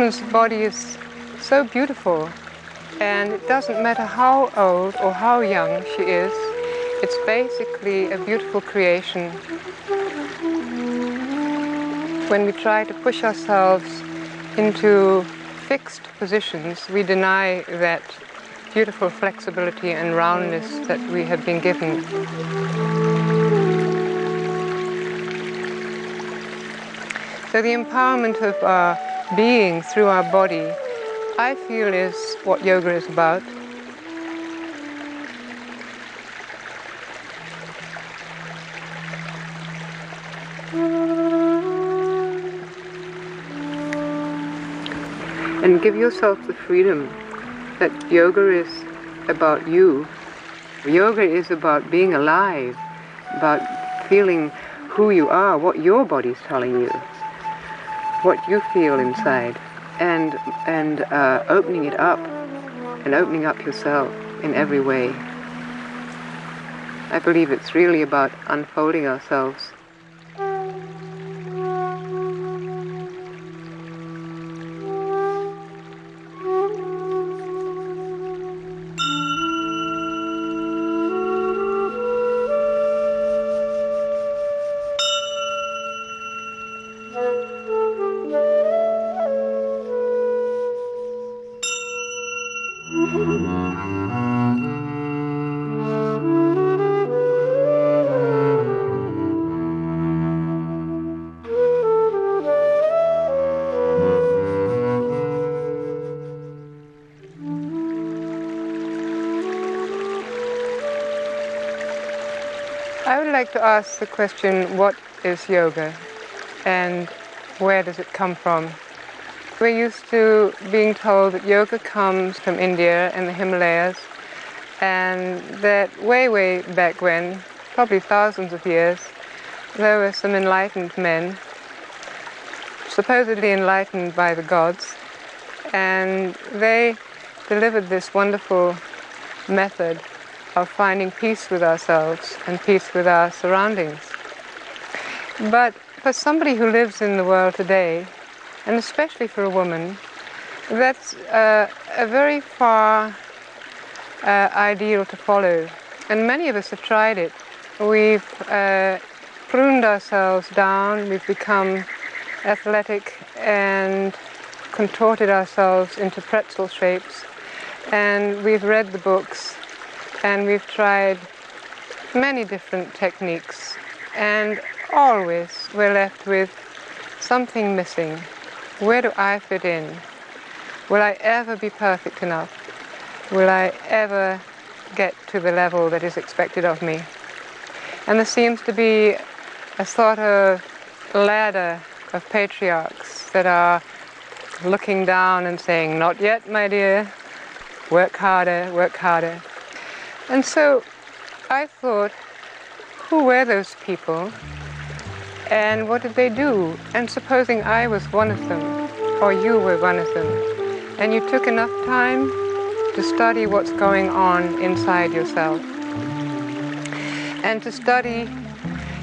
woman's body is so beautiful, and it doesn't matter how old or how young she is, it's basically a beautiful creation. When we try to push ourselves into fixed positions, we deny that beautiful flexibility and roundness that we have been given. So the empowerment of our being through our body, I feel, is what yoga is about. And give yourself the freedom that yoga is about you. Yoga is about being alive, about feeling who you are, what your body's telling you, what you feel inside, and opening it up, and opening up yourself in every way. I believe it's really about unfolding ourselves. I would like to ask the question, what is yoga and where does it come from? We're used to being told that yoga comes from India and the Himalayas, and that way back when, probably thousands of years, there were some enlightened men, supposedly enlightened by the gods, and they delivered this wonderful method of finding peace with ourselves and peace with our surroundings. But for somebody who lives in the world today, and especially for a woman, that's a very far ideal to follow. And many of us have tried it. We've pruned ourselves down, we've become athletic and contorted ourselves into pretzel shapes, and we've read the books, and we've tried many different techniques, and always we're left with something missing. Where do I fit in? Will I ever be perfect enough? Will I ever get to the level that is expected of me? And there seems to be a sort of ladder of patriarchs that are looking down and saying, "Not yet, my dear. Work harder, work harder." And so I thought, who were those people and what did they do? And supposing I was one of them, or you were one of them, and you took enough time to study what's going on inside yourself, and to study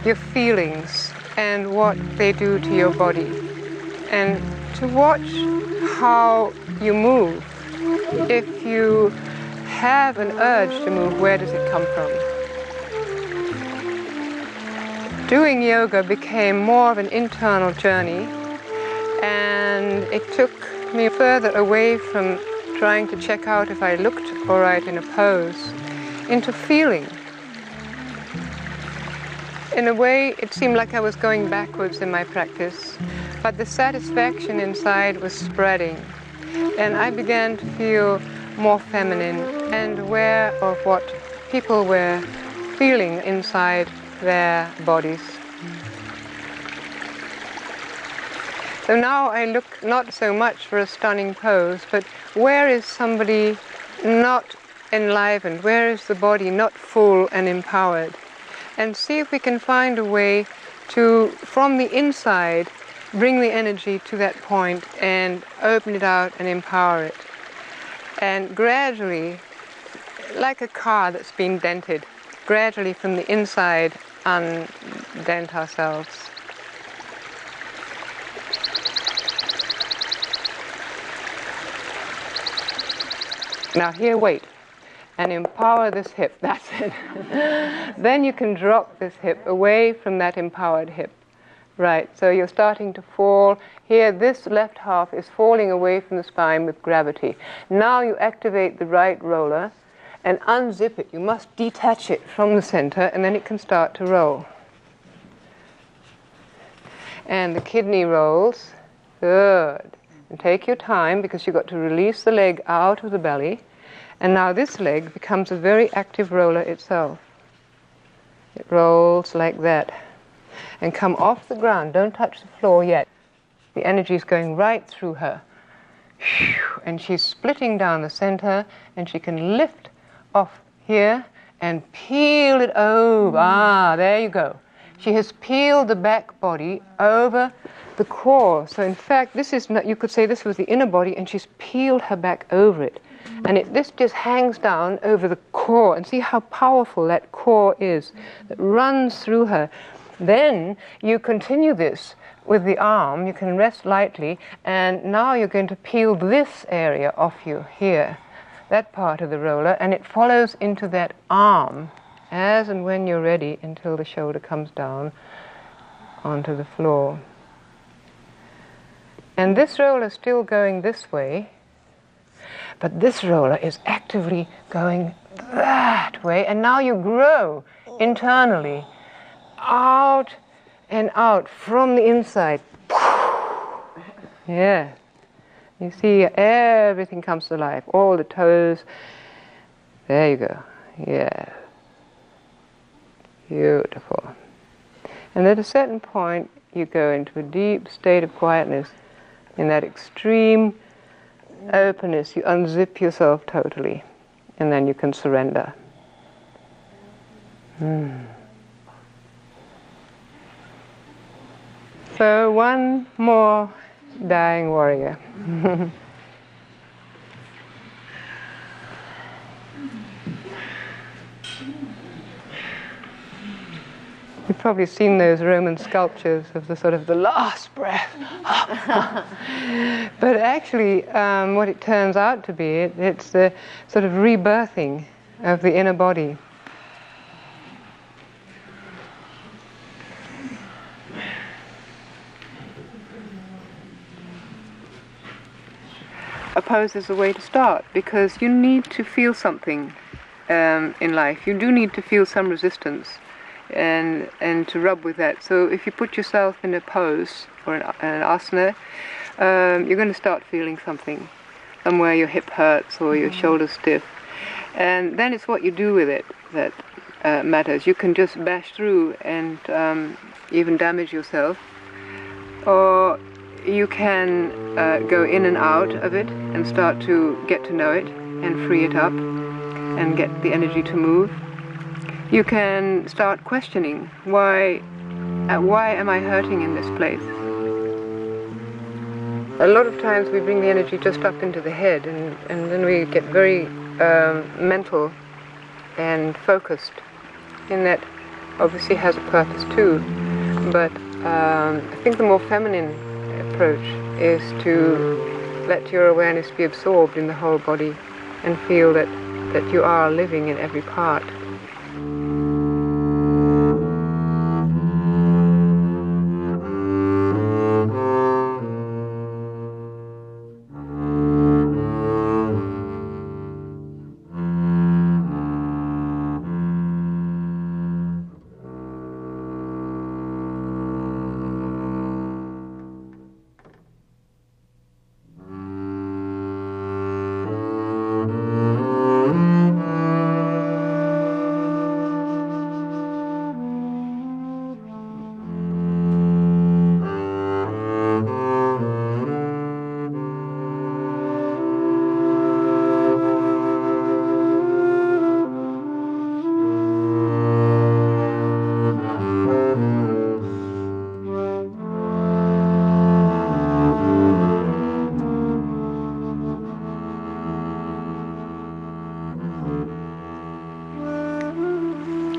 your feelings and what they do to your body, and to watch how you move. If you have an urge to move, where does it come from? Doing yoga became more of an internal journey, and it took me further away from trying to check out if I looked all right in a pose, into feeling. In a way, it seemed like I was going backwards in my practice, but the satisfaction inside was spreading, and I began to feel more feminine and aware of what people were feeling inside their bodies. So now I look not so much for a stunning pose, but where is somebody not enlivened? Where is the body not full and empowered? And see if we can find a way to, from the inside, bring the energy to that point and open it out and empower it. And gradually, like a car that's been dented, gradually from the inside undent ourselves. Now here, wait, and empower this hip. That's it. Then you can drop this hip away from that empowered hip. Right, so you're starting to fall. Here, this left half is falling away from the spine with gravity. Now you activate the right roller and unzip it. You must detach it from the center, and then it can start to roll. And the kidney rolls. Good. And take your time, because you've got to release the leg out of the belly. And now this leg becomes a very active roller itself. It rolls like that. And come off the ground. Don't touch the floor yet. The energy is going right through her. And she's splitting down the center, and she can lift off here and peel it over. Ah, there you go. She has peeled the back body over the core. So in fact, this is not, you could say this was the inner body, and she's peeled her back over it. And this just hangs down over the core. And see how powerful that core is that runs through her. Then you continue this with the arm. You can rest lightly, and now you're going to peel this area off you here, that part of the roller, and it follows into that arm as and when you're ready until the shoulder comes down onto the floor. And this roller is still going this way, but this roller is actively going that way, and now you grow internally out and out from the inside. Yeah. You see, everything comes to life. All the toes. There you go. Yeah. Beautiful. And at a certain point, you go into a deep state of quietness. In that extreme openness, you unzip yourself totally. And then you can surrender. So one more dying warrior. You've probably seen those Roman sculptures of the sort of the last breath. But actually, what it turns out to be, it's the sort of rebirthing of the inner body. A pose is a way to start, because you need to feel something in life. You do need to feel some resistance and to rub with that. So if you put yourself in a pose or an asana, you're going to start feeling something. Somewhere your hip hurts or your shoulder's stiff. And then it's what you do with it that matters. You can just bash through and even damage yourself. Or you can go in and out of it and start to get to know it and free it up and get the energy to move. You can start questioning, why am I hurting in this place? A lot of times we bring the energy just up into the head, and then we get very mental and focused. And that obviously has a purpose too. But I think the more feminine approach is to let your awareness be absorbed in the whole body and feel that you are living in every part.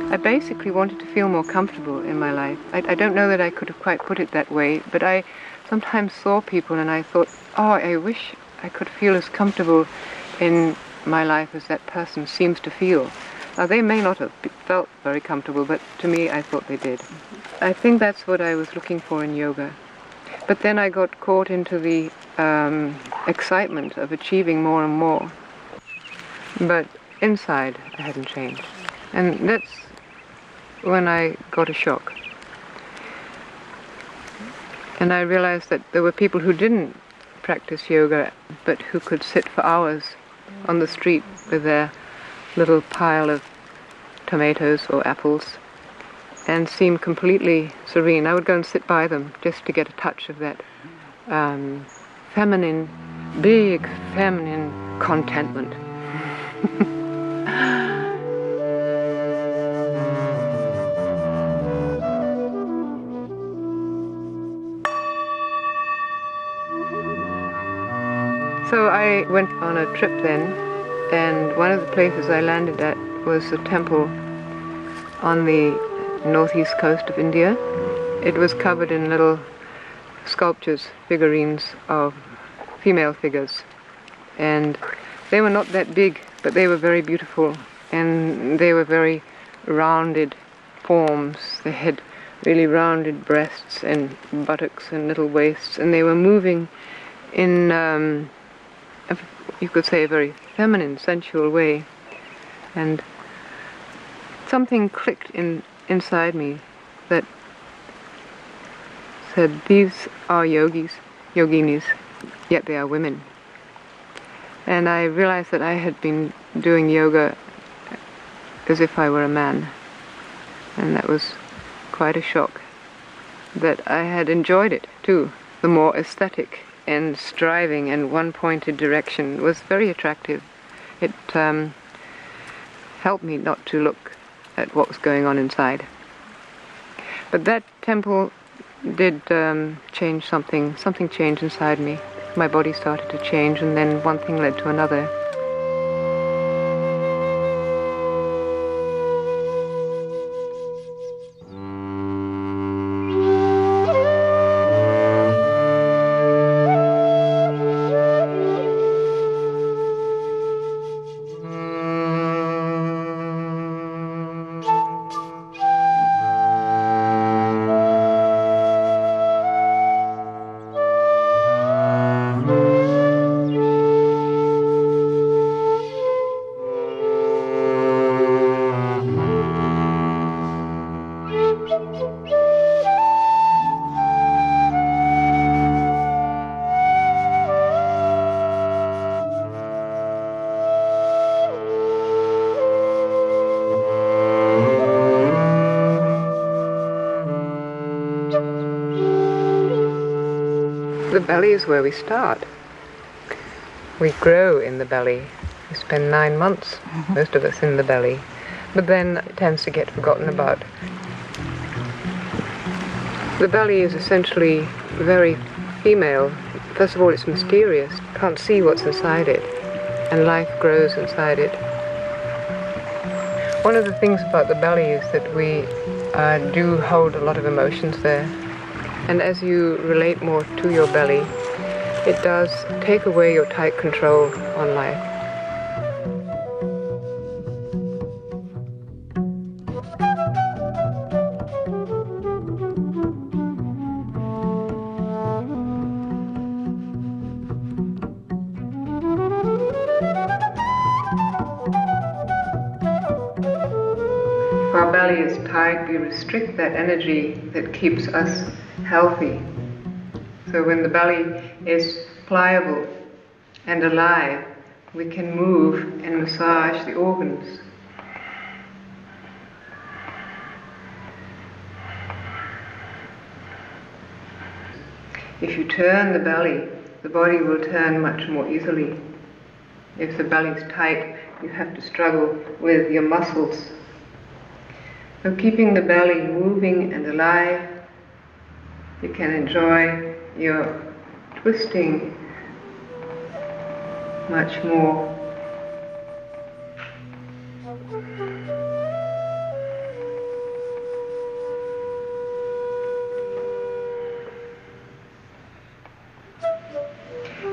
I basically wanted to feel more comfortable in my life. I don't know that I could have quite put it that way, but I sometimes saw people and I thought, oh, I wish I could feel as comfortable in my life as that person seems to feel. Now, they may not have felt very comfortable, but to me, I thought they did. I think that's what I was looking for in yoga. But then I got caught into the excitement of achieving more and more. But inside, I hadn't changed. And that's when I got a shock. And I realized that there were people who didn't practice yoga, but who could sit for hours on the street with their little pile of tomatoes or apples and seem completely serene. I would go and sit by them just to get a touch of that feminine, big feminine contentment. So I went on a trip then, and one of the places I landed at was a temple on the northeast coast of India. It was covered in little sculptures, figurines of female figures, and they were not that big, but they were very beautiful, and they were very rounded forms. They had really rounded breasts and buttocks and little waists, and they were moving in you could say a very feminine, sensual way. And something clicked inside me that said, these are yogis, yoginis, yet they are women. And I realized that I had been doing yoga as if I were a man. And that was quite a shock. That I had enjoyed it too. The more aesthetic and striving in one pointed direction was very attractive. It helped me not to look at what was going on inside. But that temple did change something. Something changed inside me. My body started to change, and then one thing led to another. The belly is where we start. We grow in the belly. We spend 9 months, most of us, in the belly. But then it tends to get forgotten about. The belly is essentially very female. First of all, it's mysterious. You can't see what's inside it. And life grows inside it. One of the things about the belly is that we do hold a lot of emotions there. And as you relate more to your belly, it does take away your tight control on life. If our belly is tight, we restrict that energy that keeps us healthy. So when the belly is pliable and alive, we can move and massage the organs. If you turn the belly, the body will turn much more easily. If the belly is tight, you have to struggle with your muscles. So keeping the belly moving and alive, you can enjoy your twisting much more.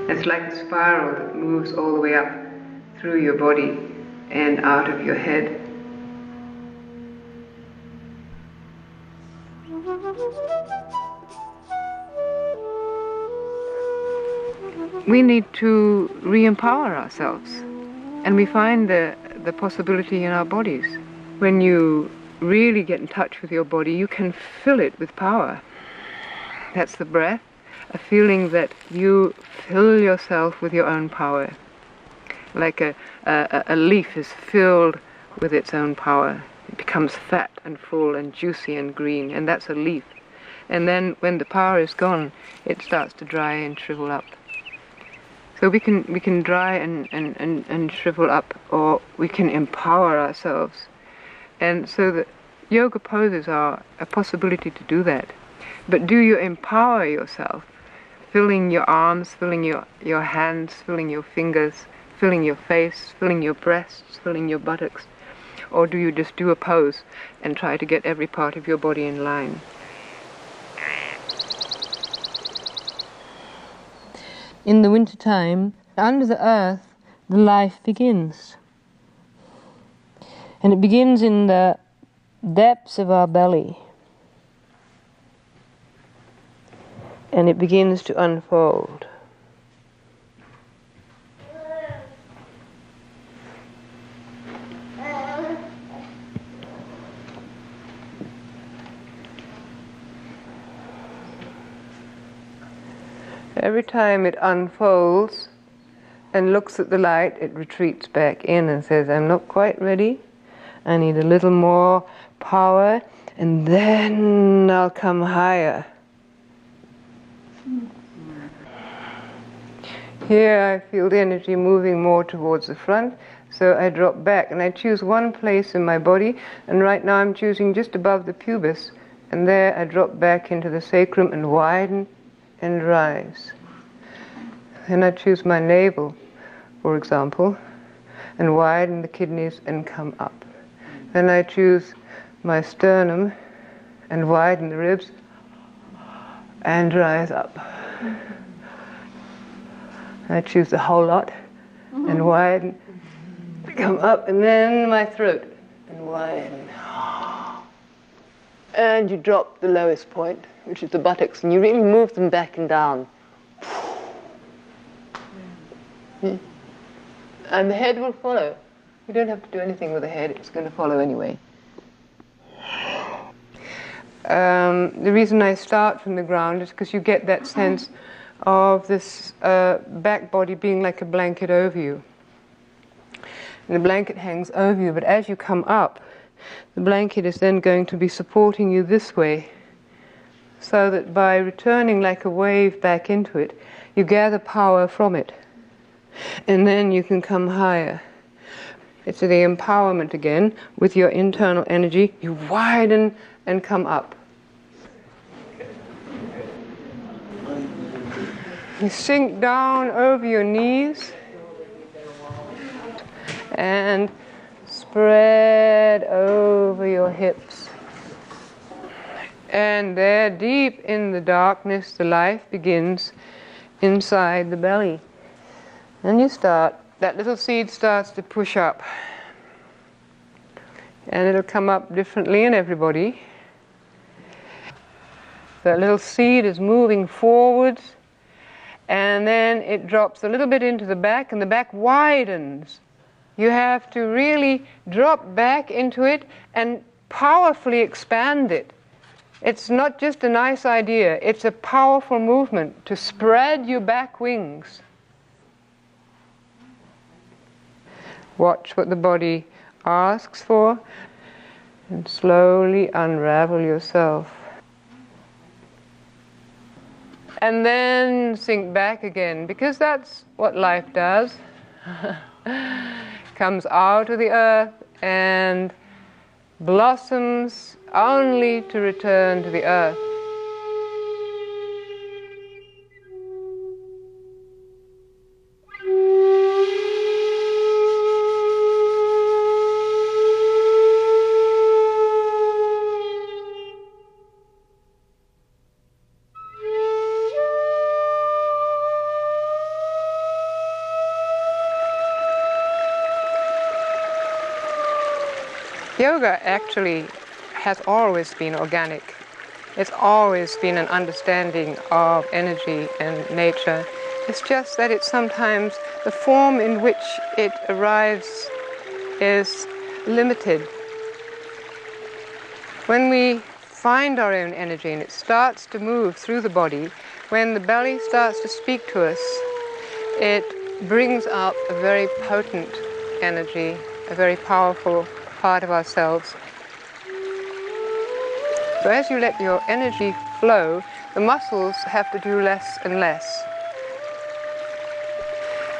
It's like a spiral that moves all the way up through your body and out of your head. We need to re-empower ourselves, and we find the possibility in our bodies. When you really get in touch with your body, you can fill it with power. That's the breath, a feeling that you fill yourself with your own power. Like a leaf is filled with its own power. It becomes fat and full and juicy and green, and that's a leaf. And then when the power is gone, it starts to dry and shrivel up. So we can dry and shrivel up, or we can empower ourselves. And so the yoga poses are a possibility to do that. But do you empower yourself, filling your arms, filling your hands, filling your fingers, filling your face, filling your breasts, filling your buttocks? Or do you just do a pose and try to get every part of your body in line? In the wintertime, under the earth, the life begins. And it begins in the depths of our belly. And it begins to unfold. Every time it unfolds and looks at the light, it retreats back in and says, I'm not quite ready. I need a little more power, and then I'll come higher. Here I feel the energy moving more towards the front, so I drop back and I choose one place in my body, and right now I'm choosing just above the pubis, and there I drop back into the sacrum and widen and rise. Then I choose my navel, for example, and widen the kidneys and come up. Then I choose my sternum and widen the ribs and rise up. I choose the whole lot and widen, come up, and then my throat and widen. And you drop the lowest point, which is the buttocks, and you really move them back and down. And the head will follow. You don't have to do anything with the head, it's going to follow anyway. The reason I start from the ground is because you get that sense of this back body being like a blanket over you. And the blanket hangs over you, but as you come up, the blanket is then going to be supporting you this way, so that by returning like a wave back into it, you gather power from it. And then you can come higher. It's the empowerment again. With your internal energy, you widen and come up. You sink down over your knees and spread over your hips. And there, deep in the darkness, the life begins inside the belly. And you start, that little seed starts to push up. And it'll come up differently in everybody. That little seed is moving forwards, and then it drops a little bit into the back, and the back widens. You have to really drop back into it and powerfully expand it. It's not just a nice idea, it's a powerful movement to spread your back wings. Watch what the body asks for and slowly unravel yourself. And then sink back again, because that's what life does. Comes out of the earth and blossoms only to return to the earth. Yoga actually has always been organic. It's always been an understanding of energy and nature. It's just that it's sometimes the form in which it arrives is limited. When we find our own energy and it starts to move through the body, when the belly starts to speak to us, it brings up a very potent energy, a very powerful part of ourselves. So as you let your energy flow, the muscles have to do less and less.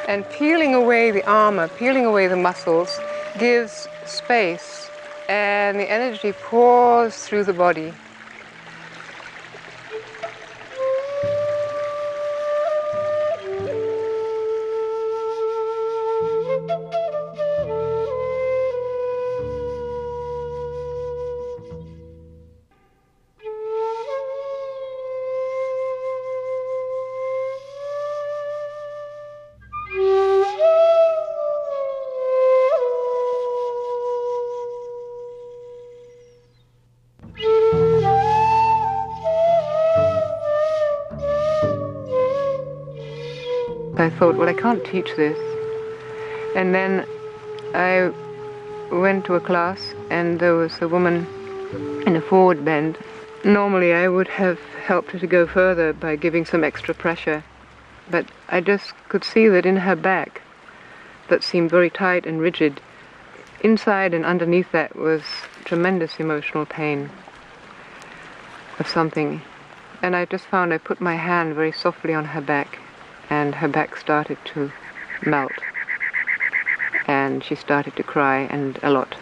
And peeling away the armor, peeling away the muscles, gives space, and the energy pours through the body. I thought, well, I can't teach this. And then I went to a class and there was a woman in a forward bend. Normally I would have helped her to go further by giving some extra pressure, but I just could see that in her back, that seemed very tight and rigid, inside and underneath that was tremendous emotional pain of something. And I just found I put my hand very softly on her back, and her back started to melt, and she started to cry, and a lot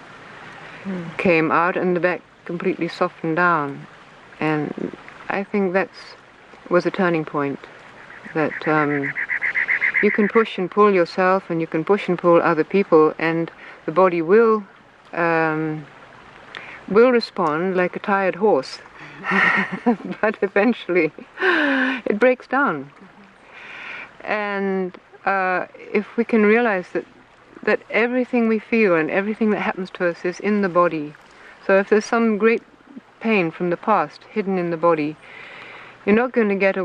came out, and the back completely softened down. And I think that was a turning point, that you can push and pull yourself, and you can push and pull other people, and the body will respond like a tired horse, but eventually it breaks down. And if we can realize that everything we feel and everything that happens to us is in the body. So if there's some great pain from the past hidden in the body, you're not going to get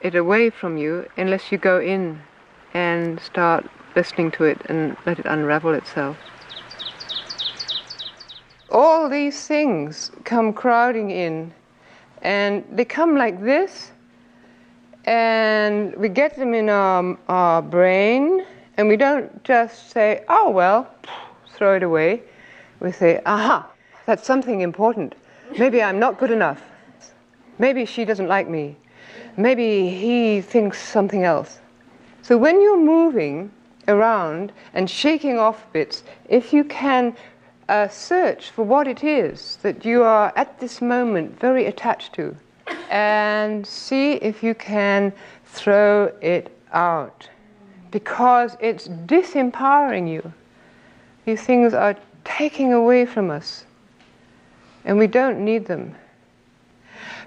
it away from you unless you go in and start listening to it and let it unravel itself. All these things come crowding in, and they come like this, and we get them in our brain, and we don't just say, oh well, throw it away. We say, aha, that's something important. Maybe I'm not good enough. Maybe she doesn't like me. Maybe he thinks something else. So when you're moving around and shaking off bits, if you can search for what it is that you are at this moment very attached to, and see if you can throw it out, because it's disempowering you. These things are taking away from us, and we don't need them.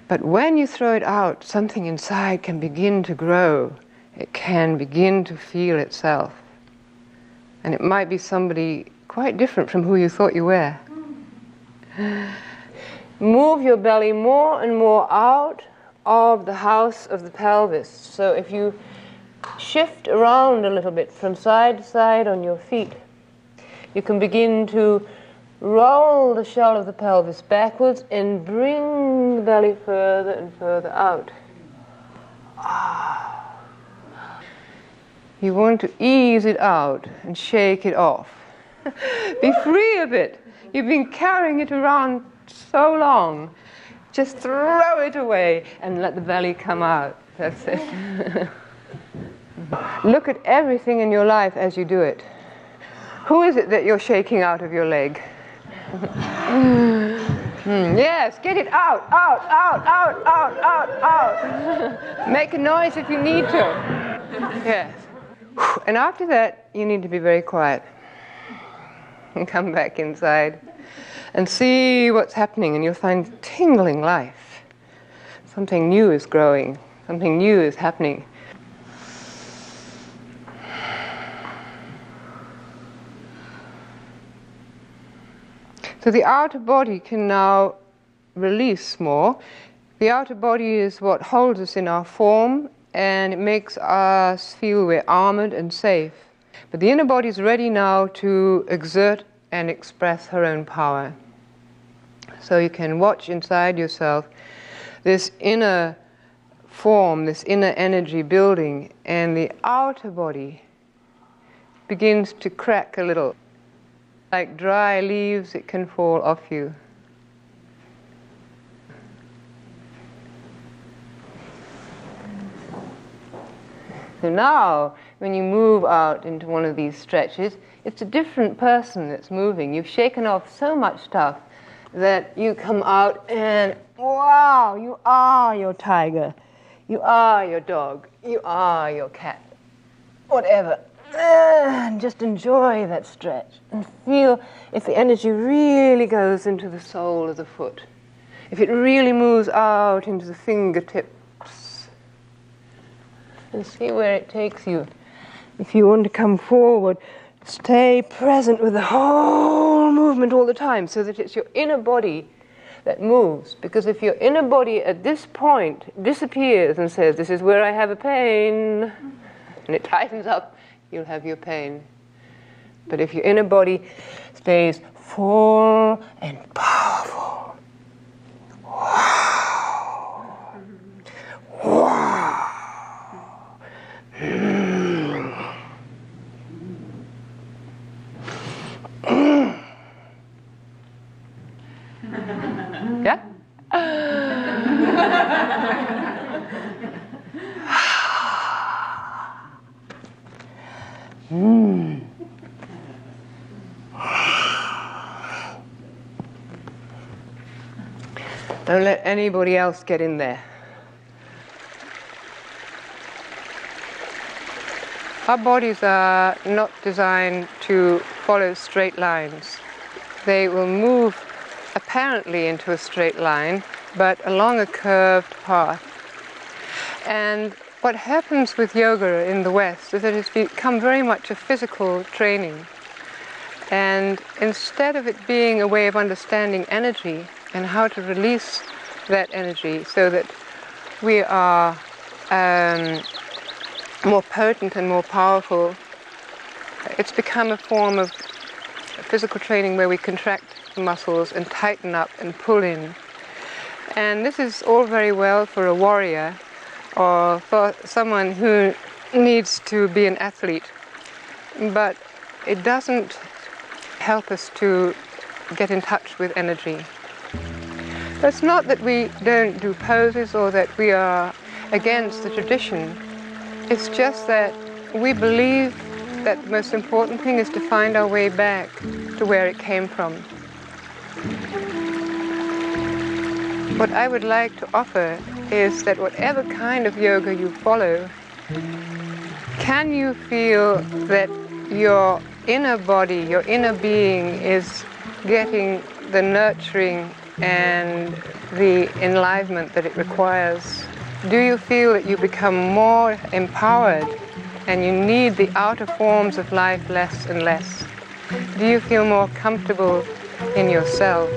But when you throw it out, something inside can begin to grow. It can begin to feel itself. And it might be somebody quite different from who you thought you were. Move your belly more and more out of the house of the pelvis. So if you shift around a little bit from side to side on your feet, you can begin to roll the shell of the pelvis backwards and bring the belly further and further out. You want to ease it out and shake it off. Be free of it. You've been carrying it around so long. Just throw it away and let the belly come out. That's it. Look at everything in your life as you do it. Who is it that you're shaking out of your leg? Yes, get it out, out, out, out, out, out, out. Make a noise if you need to. Yes. And after that, you need to be very quiet. And come back inside and see what's happening, and you'll find tingling life. Something new is growing. Something new is happening. So the outer body can now release more. The outer body is what holds us in our form, and it makes us feel we're armored and safe. But the inner body is ready now to exert and express her own power. So you can watch inside yourself this inner form, this inner energy building, and the outer body begins to crack a little. Like dry leaves, it can fall off you. So now, when you move out into one of these stretches, it's a different person that's moving. You've shaken off so much stuff that you come out and, wow, you are your tiger. You are your dog. You are your cat. Whatever. And just enjoy that stretch and feel if the energy really goes into the sole of the foot, if it really moves out into the fingertips, and see where it takes you. If you want to come forward, stay present with the whole movement all the time, so that it's your inner body that moves. Because if your inner body at this point disappears and says, this is where I have a pain, and it tightens up, you'll have your pain. But if your inner body stays full and powerful, wow, wow, yeah? Don't let anybody else get in there. Our bodies are not designed to follow straight lines. They will move apparently into a straight line, but along a curved path. And what happens with yoga in the West is that it's become very much a physical training. And instead of it being a way of understanding energy and how to release that energy so that we are more potent and more powerful, it's become a form of physical training where we contract the muscles and tighten up and pull in. And this is all very well for a warrior or for someone who needs to be an athlete, but it doesn't help us to get in touch with energy. It's not that we don't do poses or that we are against the tradition. It's just that we believe that the most important thing is to find our way back to where it came from. What I would like to offer is that whatever kind of yoga you follow, can you feel that your inner body, your inner being is getting the nurturing and the enlivenment that it requires? Do you feel that you become more empowered and you need the outer forms of life less and less? Do you feel more comfortable in yourself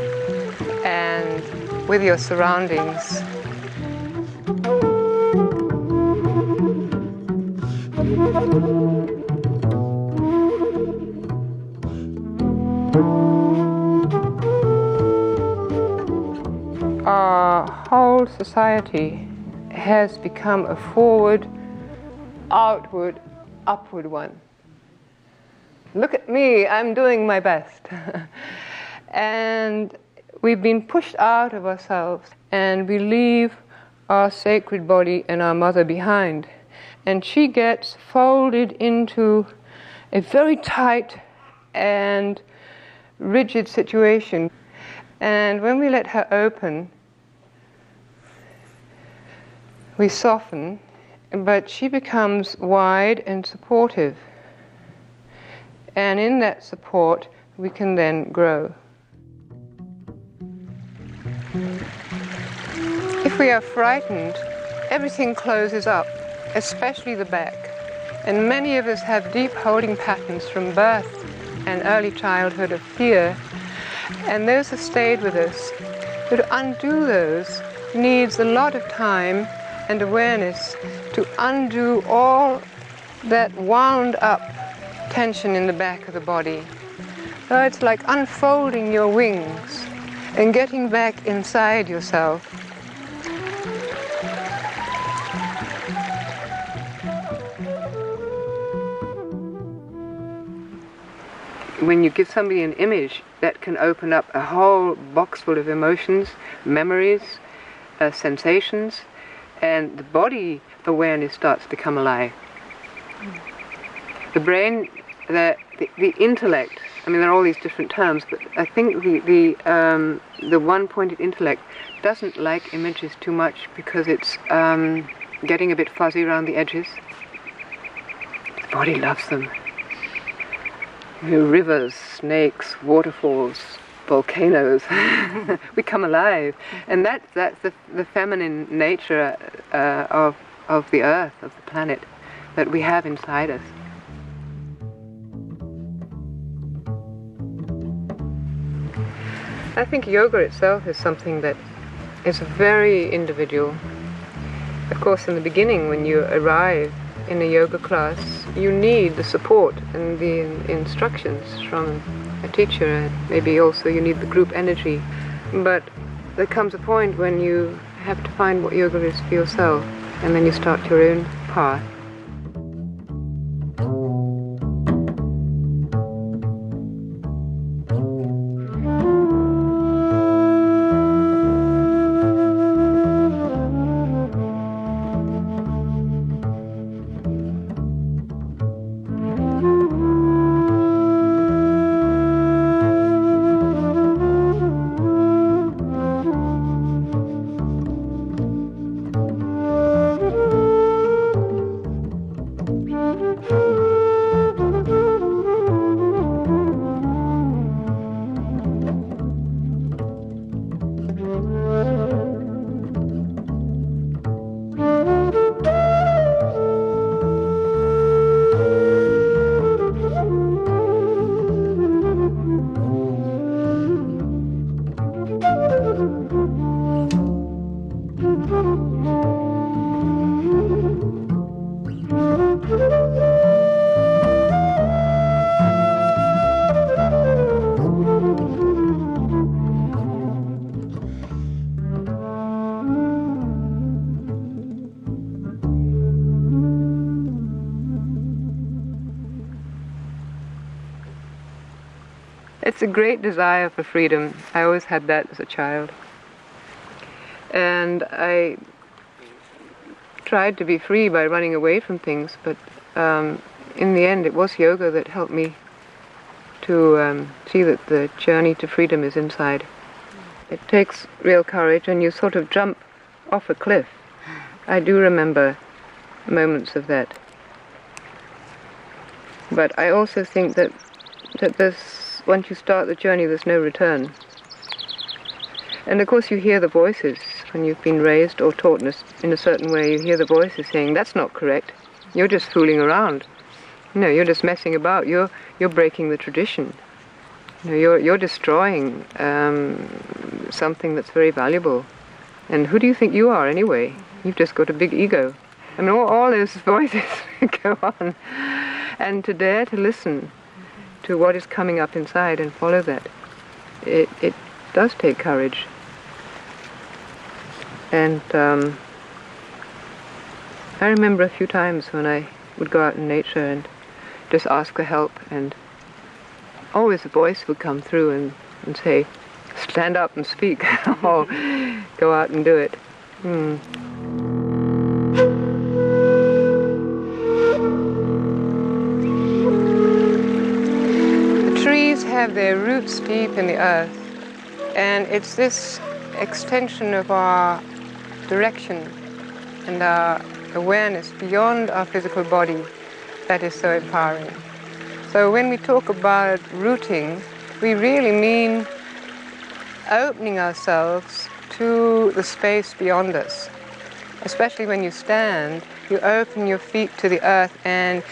and with your surroundings? Our whole society has become a forward, outward, upward one. Look at me, I'm doing my best. And we've been pushed out of ourselves and we leave our sacred body and our mother behind. And she gets folded into a very tight and rigid situation. And when we let her open, we soften, but she becomes wide and supportive. And in that support, we can then grow. If we are frightened, everything closes up, especially the back. And many of us have deep holding patterns from birth and early childhood of fear. And those have stayed with us. But to undo those needs a lot of time and awareness to undo all that wound up tension in the back of the body. So it's like unfolding your wings and getting back inside yourself. When you give somebody an image, that can open up a whole box full of emotions, memories, sensations, and the body awareness starts to come alive. The brain, the intellect, I mean there are all these different terms, but I think the one-pointed intellect doesn't like images too much because it's getting a bit fuzzy around the edges. The body loves them. Rivers, snakes, waterfalls, volcanoes, we come alive, and that's the feminine nature of the earth, of the planet, that we have inside us. I think yoga itself is something that is very individual. Of course, in the beginning, when you arrive in a yoga class, you need the support and the instructions from a teacher. Maybe also you need the group energy. But there comes a point when you have to find what yoga is for yourself, and then you start your own path. It's a great desire for freedom. I always had that as a child. And I tried to be free by running away from things, but in the end it was yoga that helped me to see that the journey to freedom is inside. It takes real courage, and you sort of jump off a cliff. I do remember moments of that. But I also think that once you start the journey, there's no return. And of course you hear the voices when you've been raised or taught in a certain way. You hear the voices saying, that's not correct, you're just fooling around. No, you're just messing about, you're breaking the tradition. You're destroying something that's very valuable. And who do you think you are anyway? You've just got a big ego. I mean, all those voices go on. And to dare to listen to what is coming up inside and follow that, it does take courage. And I remember a few times when I would go out in nature and just ask for help, and always a voice would come through and say, stand up and speak, or go out and do it. The trees have their roots deep in the earth, and it's this extension of our direction and our awareness beyond our physical body that is so empowering. So when we talk about rooting, we really mean opening ourselves to the space beyond us. Especially when you stand, you open your feet to the earth and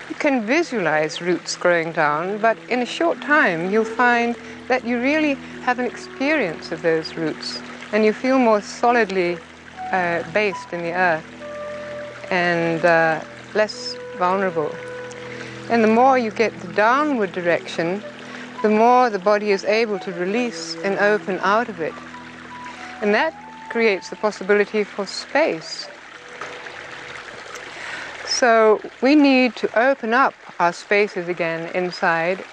You can visualize roots growing down, but in a short time you'll find that you really have an experience of those roots and you feel more solidly based in the earth and less vulnerable. And the more you get the downward direction, the more the body is able to release and open out of it. And that creates the possibility for space. So we need to open up our spaces again inside,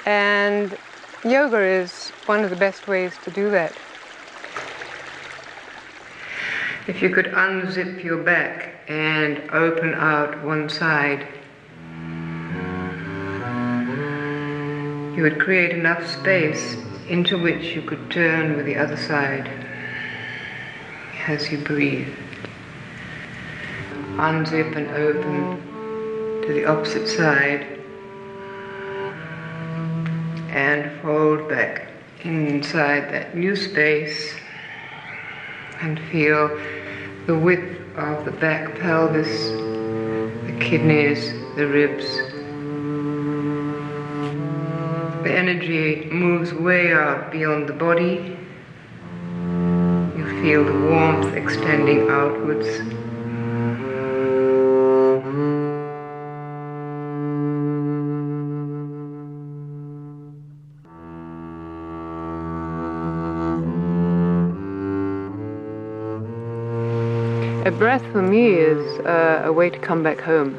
and yoga is one of the best ways to do that. If you could unzip your back and open out one side, you would create enough space into which you could turn with the other side as you breathe. Unzip and open to the opposite side and fold back inside that new space and feel the width of the back pelvis, the kidneys, the ribs. The energy moves way out beyond the body. You feel the warmth extending outwards. A breath for me is a way to come back home.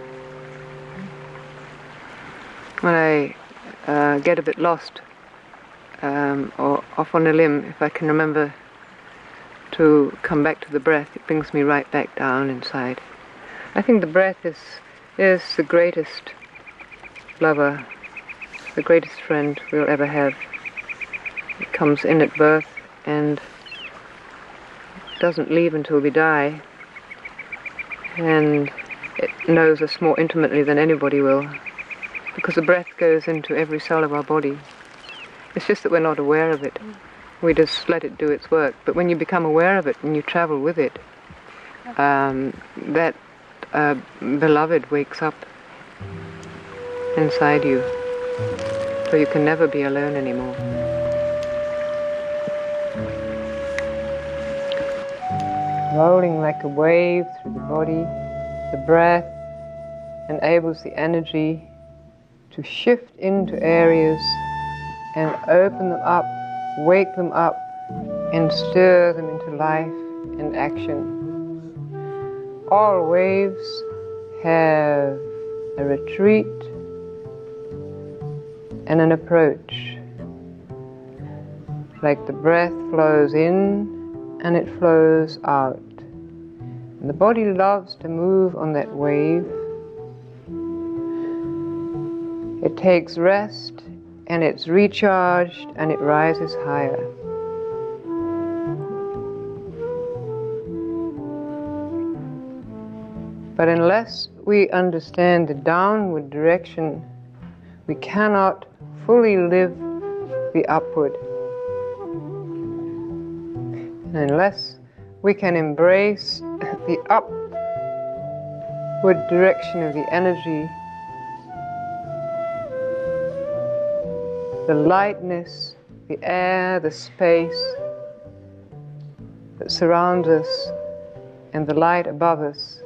When I get a bit lost or off on a limb, if I can remember to come back to the breath, it brings me right back down inside. I think the breath is the greatest lover, the greatest friend we'll ever have. It comes in at birth and doesn't leave until we die. And it knows us more intimately than anybody will, because the breath goes into every cell of our body. It's just that we're not aware of it. We just let it do its work. But when you become aware of it and you travel with it, that beloved wakes up inside you, so you can never be alone anymore. Rolling like a wave through the body, the breath enables the energy to shift into areas and open them up, wake them up, and stir them into life and action. All waves have a retreat and an approach. Like the breath flows in and it flows out. And the body loves to move on that wave. It takes rest and it's recharged and it rises higher. But unless we understand the downward direction, we cannot fully live the upward. And unless we can embrace the upward direction of the energy, the lightness, the air, the space that surrounds us, and the light above us,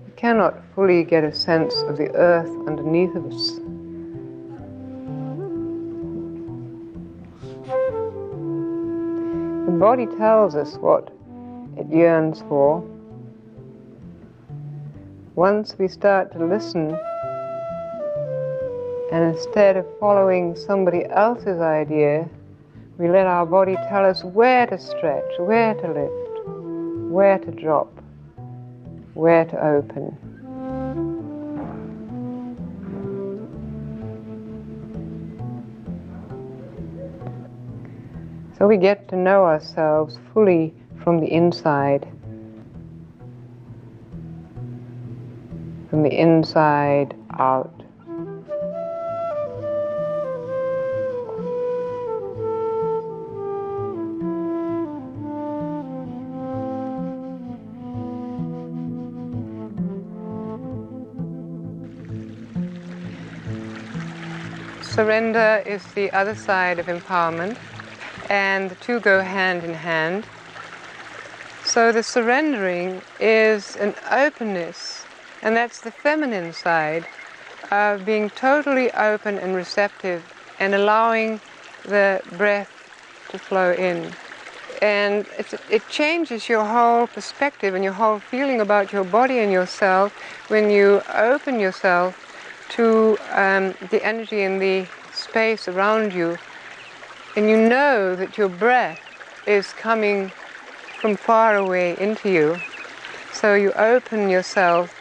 we cannot fully get a sense of the earth underneath of us. The body tells us what it yearns for. Once we start to listen, and instead of following somebody else's idea, we let our body tell us where to stretch, where to lift, where to drop, where to open. So we get to know ourselves fully from the inside. From the inside out. surrender is the other side of empowerment, and the two go hand in hand. So the surrendering is an openness, and that's the feminine side of being totally open and receptive and allowing the breath to flow in. And it changes your whole perspective and your whole feeling about your body and yourself when you open yourself to the energy in the space around you, and you know that your breath is coming from far away into you. So you open yourself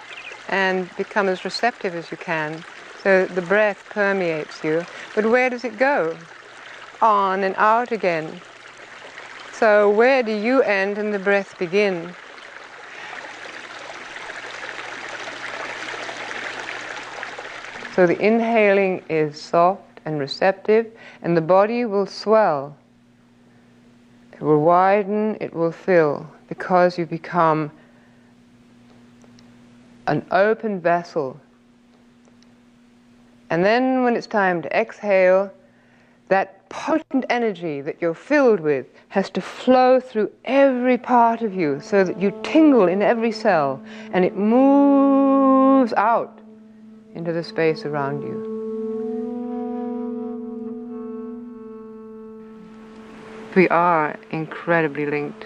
and become as receptive as you can. So the breath permeates you. But where does it go? On and out again. So where do you end and the breath begin? So the inhaling is soft and receptive, and the body will swell. It will widen, it will fill, because you become an open vessel. And then when it's time to exhale, that potent energy that you're filled with has to flow through every part of you so that you tingle in every cell, and it moves out into the space around you. We are incredibly linked.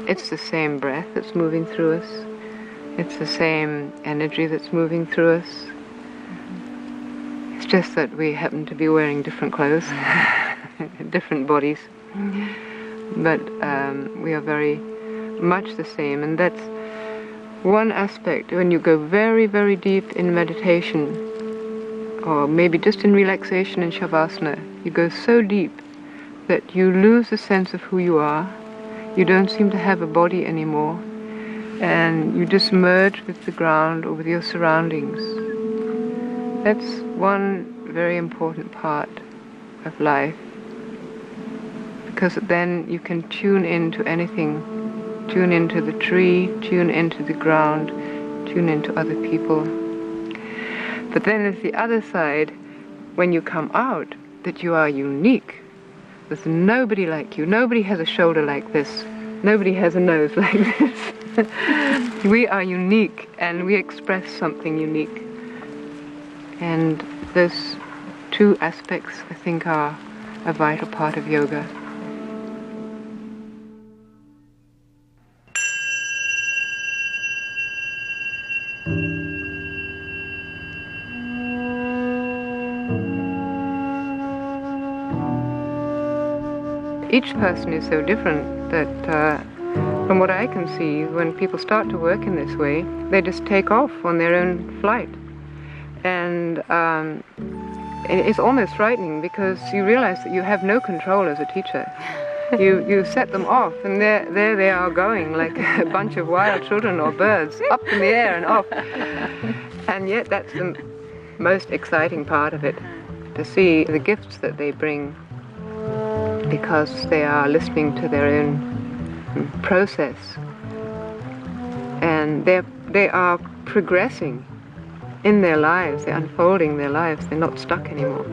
It's the same breath that's moving through us. It's the same energy that's moving through us. It's just that we happen to be wearing different clothes, different bodies. But we are very much the same, and that's one aspect. When you go very, very deep in meditation, or maybe just in relaxation in Shavasana, you go so deep that you lose the sense of who you are. You don't seem to have a body anymore, and you just merge with the ground or with your surroundings. That's one very important part of life, because then you can tune into anything. Tune into the tree, tune into the ground, tune into other people. But then there's the other side, when you come out, that you are unique. There's nobody like you. Nobody has a shoulder like this. Nobody has a nose like this. We are unique, and we express something unique. And those two aspects, I think, are a vital part of yoga. Each person is so different that from what I can see, when people start to work in this way, they just take off on their own flight. And it's almost frightening, because you realize that you have no control as a teacher. You set them off, and there they are going like a bunch of wild children or birds, up in the air and off. And yet that's the most exciting part of it, to see the gifts that they bring, because they are listening to their own process, and they are progressing in their lives, they're unfolding their lives, they're not stuck anymore.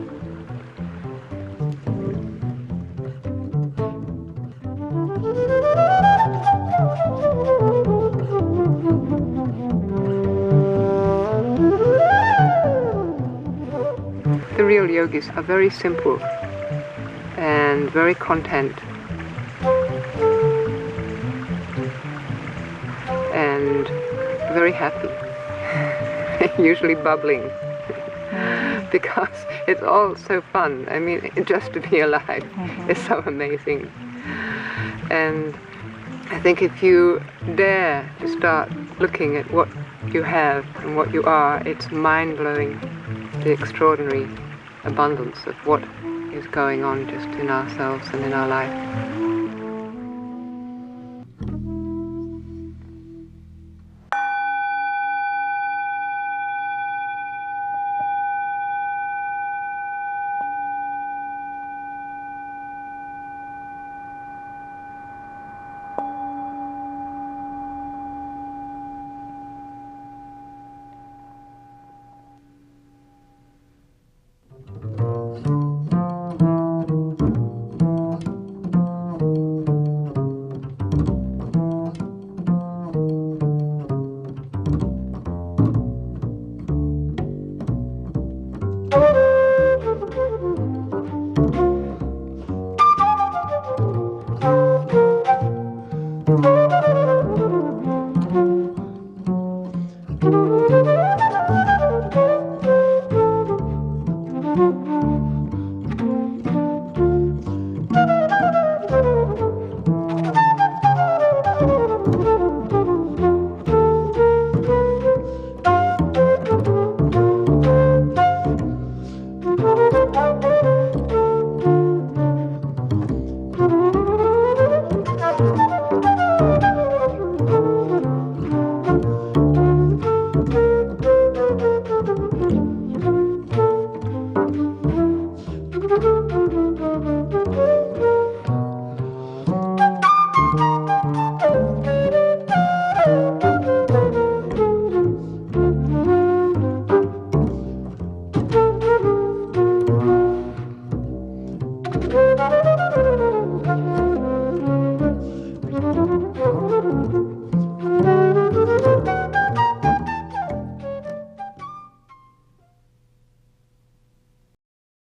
The real yogis are very simple and very content, and very happy, usually bubbling, because it's all so fun. I mean, just to be alive is so amazing. And I think if you dare to start looking at what you have and what you are, it's mind-blowing, the extraordinary abundance of what is going on just in ourselves and in our life.